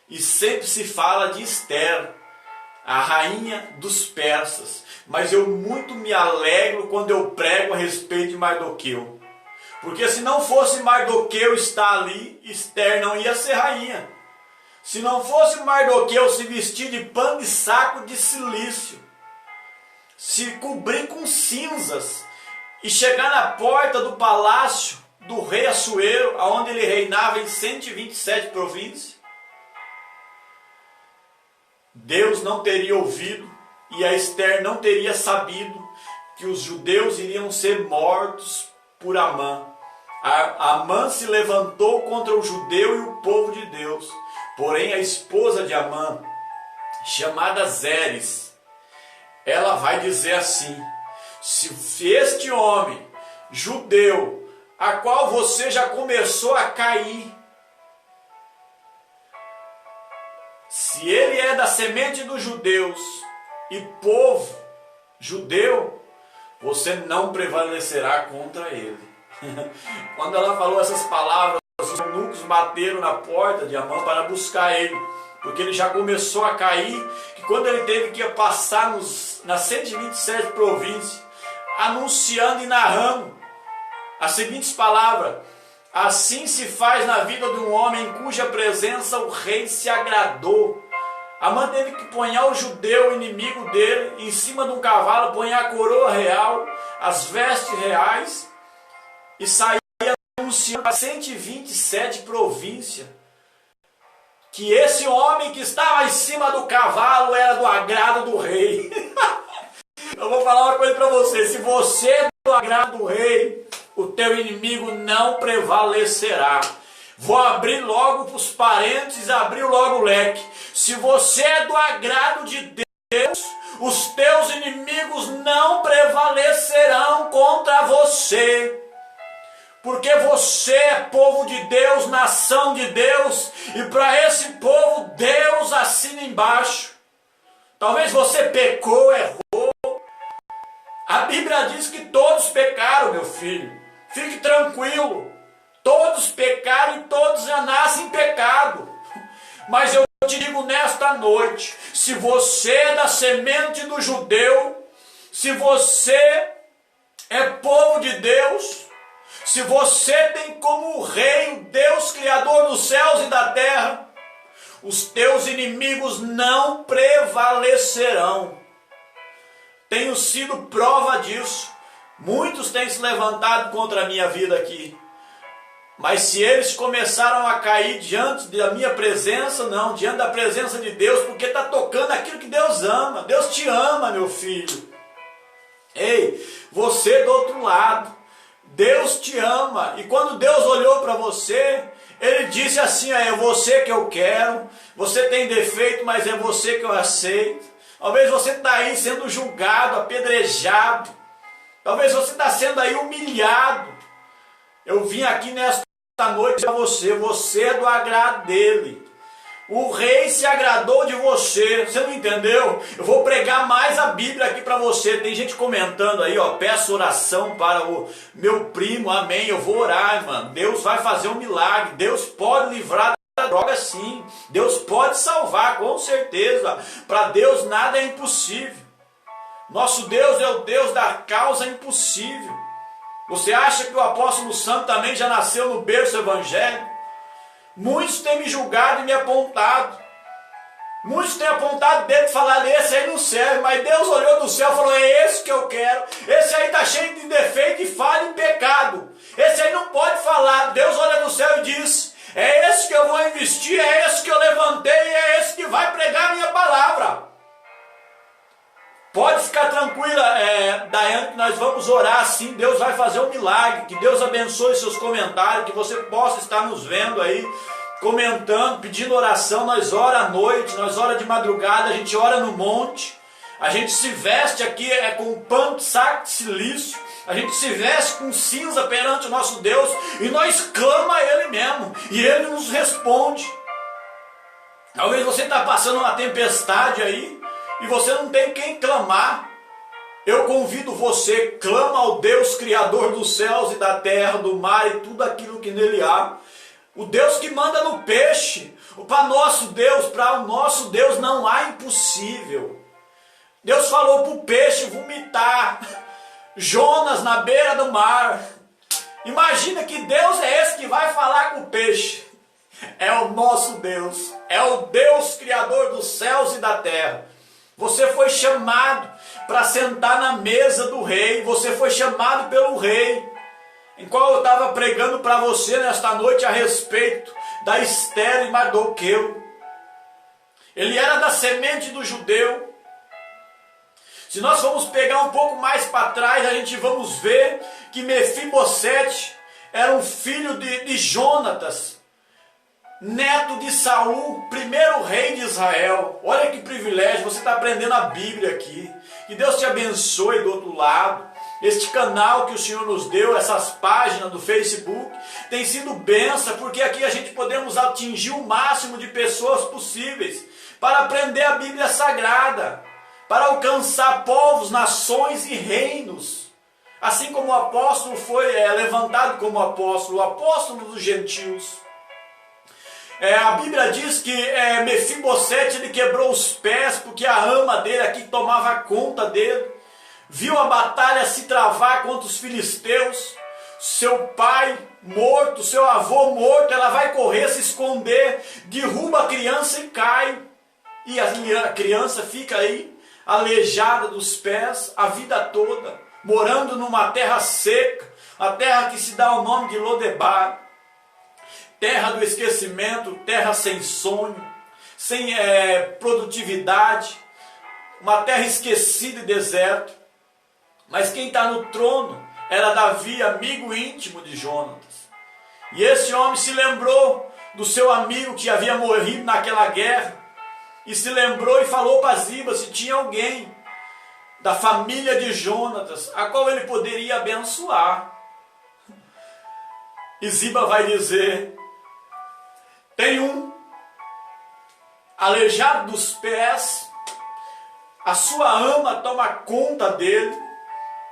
e sempre se fala de Ester, a rainha dos persas. Mas eu muito me alegro quando eu prego a respeito de Mardoqueu. Porque se não fosse Mardoqueu estar ali, Ester não ia ser rainha. Se não fosse Mardoqueu se vestir de pano de saco de cilício, se cobrir com cinzas e chegar na porta do palácio do rei Assuero, onde ele reinava em 127 províncias, Deus não teria ouvido e a Ester não teria sabido que os judeus iriam ser mortos por Amã. Amã se levantou contra o judeu e o povo de Deus. Porém, a esposa de Amã, chamada Zeres, ela vai dizer assim: se este homem judeu, a qual você já começou a cair, se ele é da semente dos judeus e povo judeu, você não prevalecerá contra ele. Quando ela falou essas palavras, os eunucos bateram na porta de Amã para buscar ele, porque ele já começou a cair, que quando ele teve que passar nas 127 províncias, anunciando e narrando as seguintes palavras: assim se faz na vida de um homem em cuja presença o rei se agradou. Amã teve que pôr o judeu inimigo dele em cima de um cavalo, pôr a coroa real, as vestes reais, e sair anunciando a 127 províncias que esse homem que estava em cima do cavalo era do agrado do rei. Eu vou falar uma coisa para você: se você é do agrado do rei, o teu inimigo não prevalecerá. Vou abrir logo para os parentes, abrir logo o leque. Se você é do agrado de Deus, os teus inimigos não prevalecerão contra você. Porque você é povo de Deus, nação de Deus, e para esse povo Deus assina embaixo. Talvez você pecou, errou. A Bíblia diz que todos pecaram, meu filho. Fique tranquilo. Todos pecaram e todos já nascem em pecado. Mas eu te digo nesta noite, se você é da semente do judeu, se você é povo de Deus, se você tem como rei o Deus criador dos céus e da terra, os teus inimigos não prevalecerão. Tenho sido prova disso. Muitos têm se levantado contra a minha vida aqui. Mas se eles começaram a cair diante da minha presença, não, diante da presença de Deus, porque está tocando aquilo que Deus ama. Deus te ama, meu filho. Ei, você do outro lado, Deus te ama. E quando Deus olhou para você, Ele disse assim: é você que eu quero. Você tem defeito, mas é você que eu aceito. Talvez você está aí sendo julgado, apedrejado. Talvez você está sendo aí humilhado. Eu vim aqui nesta noite para você é do agrado dele. O rei se agradou de você. Você não entendeu? Eu vou pregar mais a Bíblia aqui para você. Tem gente comentando aí, ó, peço oração para o meu primo, amém. Eu vou orar, irmão. Deus vai fazer um milagre. Deus pode livrar da droga, sim. Deus pode salvar, com certeza. Para Deus nada é impossível. Nosso Deus é o Deus da causa impossível. Você acha que o apóstolo Santo também já nasceu no berço evangélico? Muitos têm me julgado e me apontado. Muitos têm apontado o dedo e falado: esse aí não serve. Mas Deus olhou do céu e falou: é esse que eu quero. Esse aí está cheio de defeito e falha em pecado. Esse aí não pode falar. Deus olha do céu e diz: é esse que eu vou investir, é esse que eu levantei, é esse que vai pregar a minha palavra. Pode ficar tranquila, Daiane, que nós vamos orar assim. Deus vai fazer um milagre. Que Deus abençoe seus comentários, que você possa estar nos vendo aí, comentando, pedindo oração. Nós ora à noite, nós ora de madrugada, a gente ora no monte. A gente se veste aqui com pano de saco de silício. A gente se veste com cinza perante o nosso Deus e nós clama a Ele mesmo. E Ele nos responde. Talvez você está passando uma tempestade aí. e você não tem quem clamar, eu convido você, clama ao Deus Criador dos céus e da terra, do mar e tudo aquilo que nele há. O Deus que manda no peixe. Para o nosso Deus não há impossível. Deus falou para o peixe vomitar Jonas na beira do mar. Imagina que Deus é esse que vai falar com o peixe. É o nosso Deus. É o Deus Criador dos céus e da terra. Você foi chamado para sentar na mesa do rei. Você foi chamado pelo rei. Em qual eu estava pregando para você nesta noite a respeito da Esther e Mardoqueu. Ele era da semente do judeu. Se nós formos pegar um pouco mais para trás, a gente vamos ver que Mefibosete era um filho de Jonatas, neto de Saul, primeiro rei de Israel. Olha que privilégio, você está aprendendo a Bíblia aqui. Que Deus te abençoe do outro lado. Este canal que o Senhor nos deu, essas páginas do Facebook, tem sido bênção, porque aqui a gente podemos atingir o máximo de pessoas possíveis para aprender a Bíblia Sagrada, para alcançar povos, nações e reinos. Assim como o apóstolo foi levantado como apóstolo, o apóstolo dos gentios. A Bíblia diz que Mefibosete ele quebrou os pés porque a ama dele aqui tomava conta dele. Viu a batalha se travar contra os filisteus, seu pai morto, seu avô morto, ela vai correr, se esconder, derruba a criança e cai. E a criança fica aí, aleijada dos pés, a vida toda, morando numa terra seca, a terra que se dá o nome de Lodebar, terra do esquecimento, terra sem sonho, sem produtividade, uma terra esquecida e deserta. Mas quem está no trono era Davi, amigo íntimo de Jonatas. E esse homem se lembrou do seu amigo que havia morrido naquela guerra. E se lembrou e falou para Ziba se tinha alguém da família de Jonatas a qual ele poderia abençoar. E Ziba vai dizer: tem um aleijado dos pés, a sua ama toma conta dele.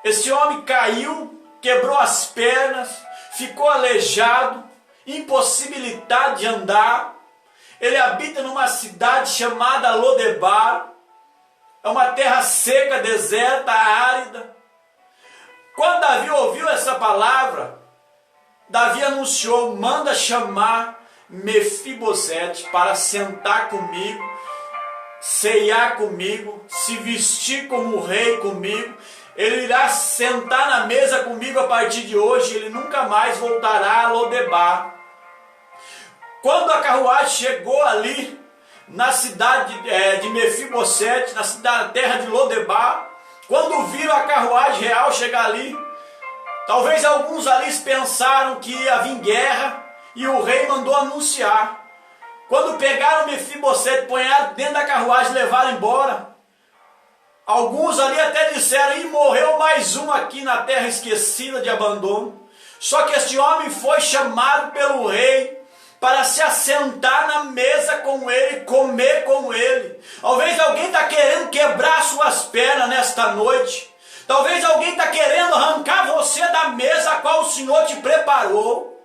Esse homem caiu, quebrou as pernas, ficou aleijado, impossibilitado de andar. Ele habita numa cidade chamada Lodebar. É uma terra seca, deserta, árida. Quando Davi ouviu essa palavra, Davi anunciou: manda chamar Mefibosete para sentar comigo, ceiar comigo, se vestir como rei comigo. Ele irá sentar na mesa comigo a partir de hoje. Ele nunca mais voltará a Lodebar. Quando a carruagem chegou ali na cidade de Mefibosete, na terra de Lodebar, quando viram a carruagem real chegar ali, talvez alguns ali pensaram que ia vir guerra e o rei mandou anunciar. Quando pegaram Mefibosete, põeram dentro da carruagem e levaram embora, alguns ali até disseram: e morreu mais um aqui na terra esquecida de abandono. Só que este homem foi chamado pelo rei para se assentar na mesa com ele, comer com ele. Talvez alguém está querendo quebrar suas pernas nesta noite. Talvez alguém está querendo arrancar você da mesa a qual o Senhor te preparou.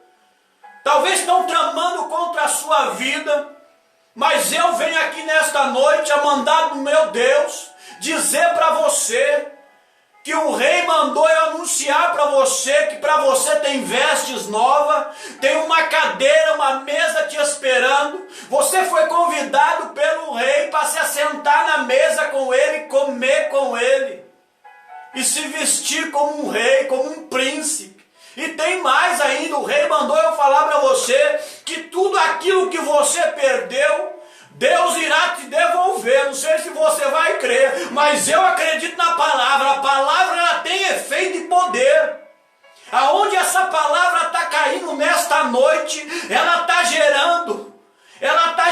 Talvez estão tramando contra a sua vida. Mas eu venho aqui nesta noite, a mandado do meu Deus, dizer para você que o rei mandou eu anunciar para você que para você tem vestes novas, tem uma cadeira, uma mesa te esperando. Você foi convidado pelo rei para se assentar na mesa com ele, comer com ele e se vestir como um rei, como um príncipe. E tem mais ainda, o rei mandou eu falar para você que tudo aquilo que você perdeu, Deus irá te devolver. Não sei se você vai crer, mas eu acredito na palavra. A palavra ela tem efeito e poder. Aonde essa palavra está caindo nesta noite, ela está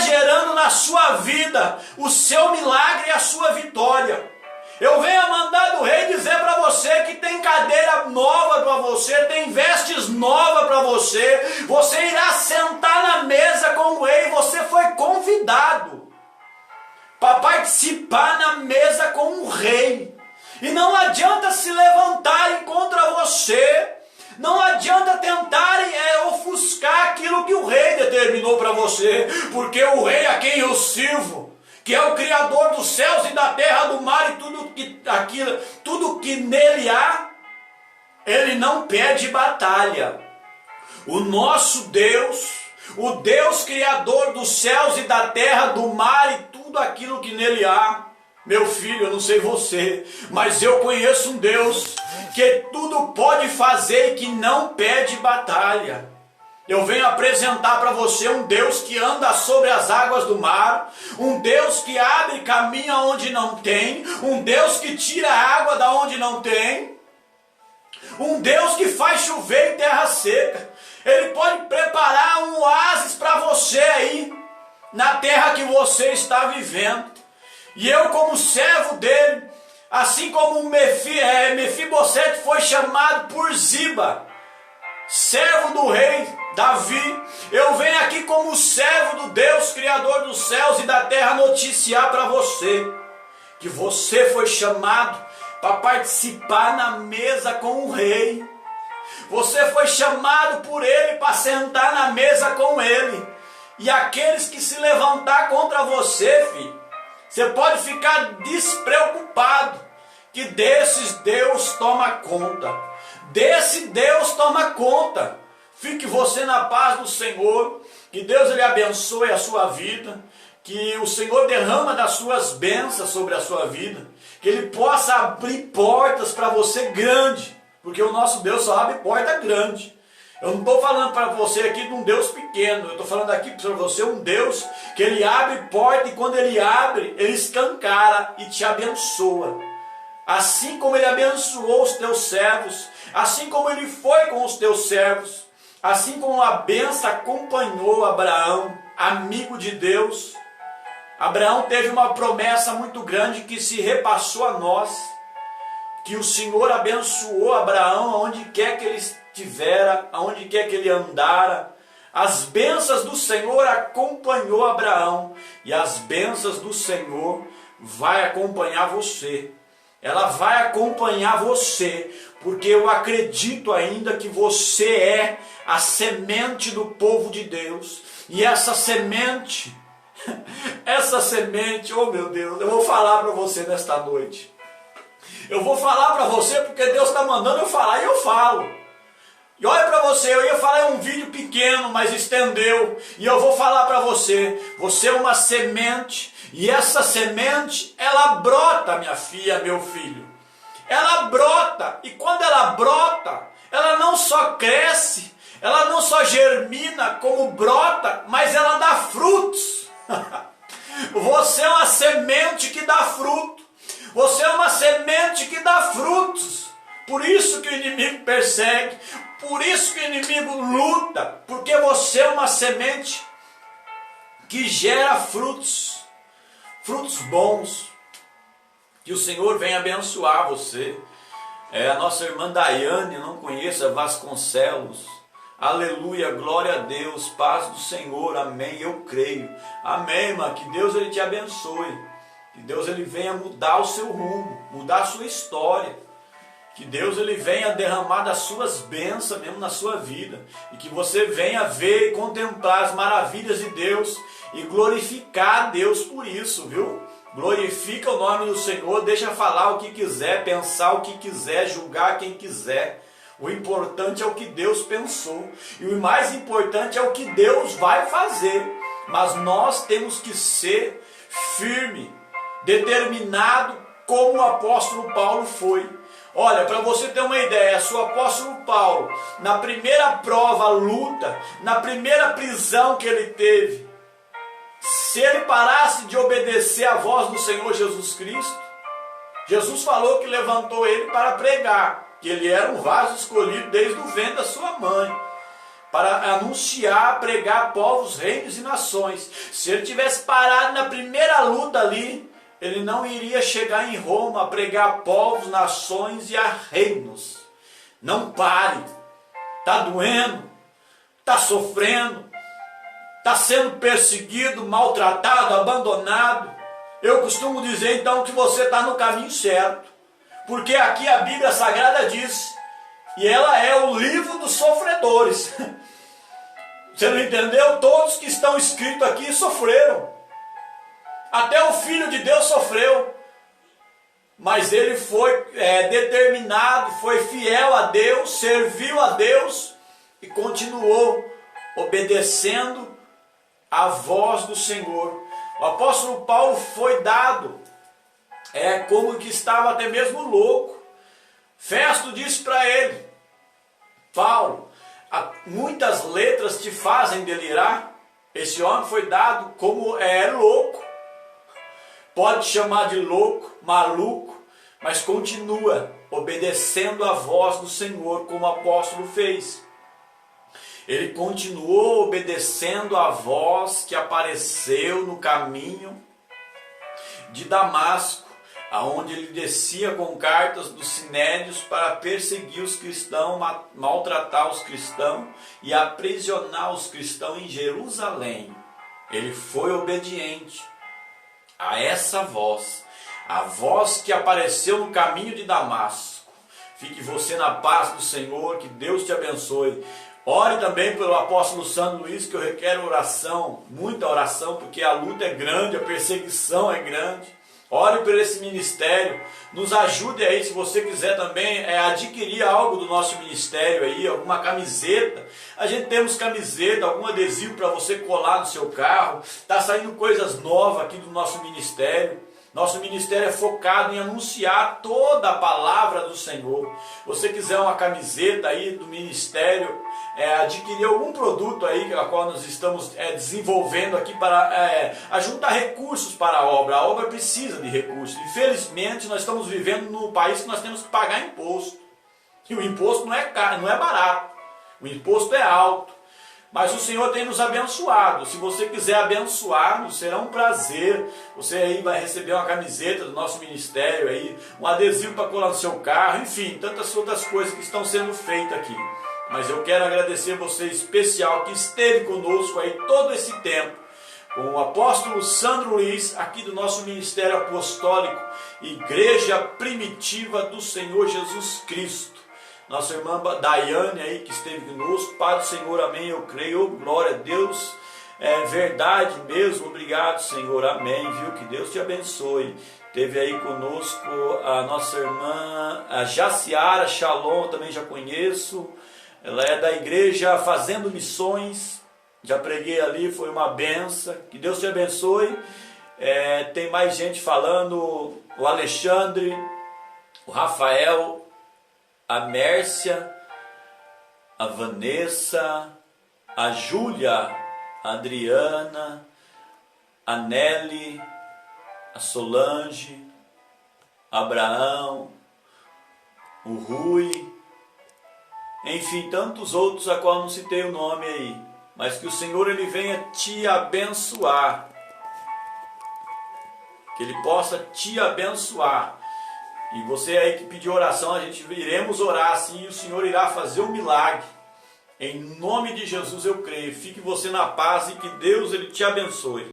gerando na sua vida o seu milagre e a sua vitória. Eu venho a mandar do rei dizer para você que tem cadeira nova para você, tem vestes novas para você. Você irá sentar na mesa com o rei. Você foi convidado para participar na mesa com o rei. E não adianta se levantarem contra você, não adianta tentarem ofuscar aquilo que o rei determinou para você, porque o rei a quem eu sirvo, que é o Criador dos céus e da terra, do mar e tudo que nele há, ele não pede batalha. O nosso Deus, o Deus Criador dos céus e da terra, do mar e tudo aquilo que nele há, meu filho, eu não sei você, mas eu conheço um Deus que tudo pode fazer e que não pede batalha. Eu venho apresentar para você um Deus que anda sobre as águas do mar, um Deus que abre caminho onde não tem, um Deus que tira água da onde não tem, um Deus que faz chover em terra seca. Ele pode preparar um oásis para você aí, na terra que você está vivendo. E eu, como servo dele, assim como Mefibosete foi chamado por Ziba, servo do rei Davi, eu venho aqui como servo do Deus Criador dos céus e da terra noticiar para você que você foi chamado para participar na mesa com o rei. Você foi chamado por ele para sentar na mesa com ele. E aqueles que se levantar contra você, filho, você pode ficar despreocupado, que desses Deus toma conta. Desse Deus toma conta. Fique você na paz do Senhor, que Deus ele abençoe a sua vida, que o Senhor derrama das suas bênçãos sobre a sua vida, que Ele possa abrir portas para você grande, porque o nosso Deus só abre porta grande. Eu não estou falando para você aqui de um Deus pequeno, eu estou falando aqui para você um Deus que Ele abre porta e quando Ele abre, Ele escancara e te abençoa. Assim como Ele abençoou os teus servos, assim como Ele foi com os teus servos, assim como a bênção acompanhou Abraão, amigo de Deus. Abraão teve uma promessa muito grande que se repassou a nós, que o Senhor abençoou Abraão aonde quer que ele estivera, aonde quer que ele andara. As bênçãos do Senhor acompanhou Abraão e as bênçãos do Senhor vai acompanhar você. Ela vai acompanhar você, porque eu acredito ainda que você é a semente do povo de Deus. E essa semente, oh meu Deus, eu vou falar para você nesta noite. Eu vou falar para você porque Deus está mandando eu falar e eu falo. E olha para você, eu ia falar um vídeo pequeno, mas estendeu. E eu vou falar para você, você é uma semente. E essa semente, ela brota, minha filha, meu filho. Ela brota. E quando ela brota, ela não só cresce, ela não só germina como brota, mas ela dá frutos. Você é uma semente que dá fruto. Você é uma semente que dá frutos. Por isso que o inimigo persegue. Por isso que o inimigo luta. Porque você é uma semente que gera frutos. Frutos bons. Que o Senhor venha abençoar você. A nossa irmã Daiane, não conheça Vasconcelos. Aleluia, glória a Deus, paz do Senhor, amém, eu creio. Amém, irmã, que Deus ele te abençoe. Que Deus ele venha mudar o seu rumo, mudar a sua história. Que Deus ele venha derramar das suas bênçãos mesmo na sua vida. E que você venha ver e contemplar as maravilhas de Deus e glorificar a Deus por isso, viu? Glorifica o nome do Senhor, deixa falar o que quiser, pensar o que quiser, julgar quem quiser. O importante é o que Deus pensou. E o mais importante é o que Deus vai fazer. Mas nós temos que ser firme, determinado, como o apóstolo Paulo foi. Olha, para você ter uma ideia, o apóstolo Paulo, na primeira prova, luta, na primeira prisão que ele teve, se ele parasse de obedecer à voz do Senhor Jesus Cristo, Jesus falou que levantou ele para pregar, que ele era um vaso escolhido desde o ventre da sua mãe, para anunciar, pregar povos, reinos e nações. Se ele tivesse parado na primeira luta ali, ele não iria chegar em Roma a pregar a povos, nações e a reinos. Não pare. Está doendo, está sofrendo, está sendo perseguido, maltratado, abandonado. Eu costumo dizer então que você está no caminho certo, porque aqui a Bíblia Sagrada diz, e ela é o livro dos sofredores. Você não entendeu? Todos que estão escritos aqui sofreram. Até o Filho de Deus sofreu. Mas ele foi determinado, foi fiel a Deus, serviu a Deus e continuou obedecendo a voz do Senhor. O apóstolo Paulo foi dado como que estava até mesmo louco. Festo disse para ele: Paulo, muitas letras te fazem delirar. Esse homem foi dado como louco. Pode chamar de louco, maluco, mas continua obedecendo a voz do Senhor, como o apóstolo fez. Ele continuou obedecendo a voz que apareceu no caminho de Damasco, aonde ele descia com cartas dos sinédrios para perseguir os cristãos, maltratar os cristãos e aprisionar os cristãos em Jerusalém. Ele foi obediente a essa voz, a voz que apareceu no caminho de Damasco. Fique você na paz do Senhor, que Deus te abençoe. Ore também pelo apóstolo Sandro Luiz, que eu requero oração, muita oração, porque a luta é grande, a perseguição é grande. Ore por esse ministério, nos ajude aí, se você quiser também adquirir algo do nosso ministério aí, alguma camiseta. A gente temos camiseta, algum adesivo para você colar no seu carro. Está saindo coisas novas aqui do nosso ministério. Nosso ministério é focado em anunciar toda a palavra do Senhor. Você quiser uma camiseta aí do ministério, adquirir algum produto aí, a qual nós estamos desenvolvendo aqui para ajuntar recursos para a obra precisa de recursos. Infelizmente, nós estamos vivendo num país que nós temos que pagar imposto. E o imposto não é caro, não é barato. O imposto é alto. Mas o Senhor tem nos abençoado. Se você quiser abençoar-nos, será um prazer. Você aí vai receber uma camiseta do nosso ministério, aí, um adesivo para colar no seu carro, enfim, tantas outras coisas que estão sendo feitas aqui. Mas eu quero agradecer você especial que esteve conosco aí todo esse tempo, com o apóstolo Sandro Luiz, aqui do nosso Ministério Apostólico, Igreja Primitiva do Senhor Jesus Cristo. Nossa irmã Daiane aí que esteve conosco, Pai do Senhor, amém, eu creio, oh, glória a Deus, é verdade mesmo, obrigado Senhor, amém, viu, que Deus te abençoe. Teve aí conosco a nossa irmã a Jaciara Shalom, também já conheço, ela é da igreja Fazendo Missões, já preguei ali, foi uma benção, que Deus te abençoe. Tem mais gente falando, o Alexandre, o Rafael, a Mércia, a Vanessa, a Júlia, a Adriana, a Nelly, a Solange, Abraão, o Rui, enfim, tantos outros a qual não citei o nome aí, mas que o Senhor ele venha te abençoar, que Ele possa te abençoar. E você aí que pediu oração, a gente iremos orar assim e o Senhor irá fazer um milagre. Em nome de Jesus eu creio. Fique você na paz e que Deus ele te abençoe.